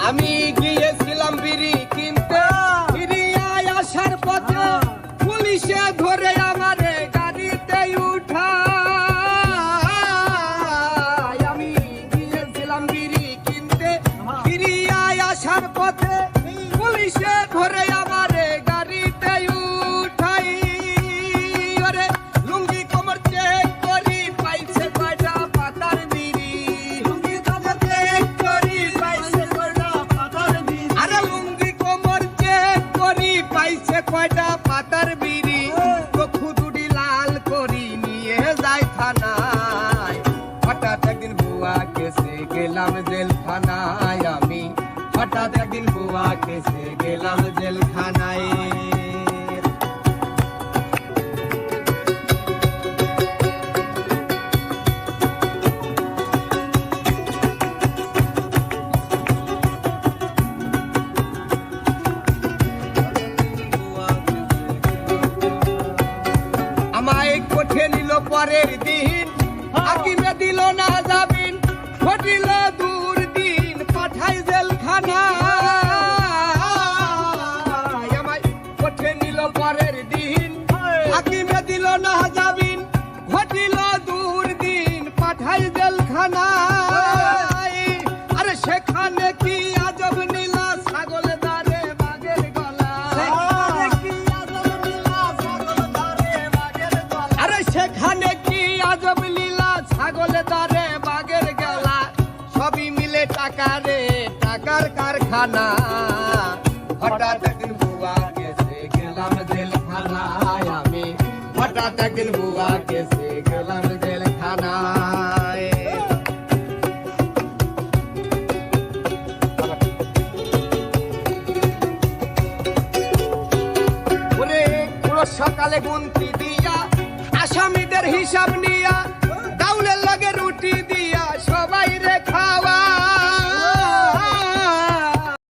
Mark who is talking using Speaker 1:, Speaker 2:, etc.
Speaker 1: আমি গিয়েছিলাম বিড়ি কিনতে, ফিরিয়ে আসার পথে পুলিশে ধরে আমারে গাড়িতে উঠায়। আমি গিয়েছিলাম বিড়ি কিনতে, ফিরিয়ে আসার পথে পুলিশে ধরে আমারে গাড়িতে উঠাই। ওরে লুঙ্গি কোমর চেক করি, পাইছে কয়টা পাতার বিড়ি। লুঙ্গি কোমর চেক করি, পাইছে কয়টা পাতার বিড়ি। আরে লুঙ্গি কোমর চেক করি, পাইছে কয়টা পাতার বিড়ি। চক্ষু দুটি লাল করি নিয়ে যাই থানায়। হঠাৎ একদিন বুয়া কেসে গেলাম জেলখানায়। আমি হঠাৎ একদিন বুয়া কেসে গেলাম জেলখানায়। আমায় কোঠে নিল পরের দিন, হাকিমে দিল না জামিন। ঘটিল দুর্দিন, পাঠাই জেলখানায়। আমায় কোঠে নিল পরের দিন, হাকিমে দিল না জামিন। ঘটিল দুর্দিন, পাঠাই জেলখানায়। আরে সেখানে কি আজব নীলা, ছাগল দারে বাঘের গলা। আরে সেখানে কি আজব লীলা, ছাগল দারে বাঘের গলা। সবই মিলে টাকা রে, টাকার কারখানা। হঠাৎ একদিন বুয়া কেসে গেলাম জেলখানায়। আমি হঠাৎ একদিন বুয়া কেসে গেলাম জেলখানায়। ওরে পুরো সকালে গুনতি দিয়া আসামিদের হিসাব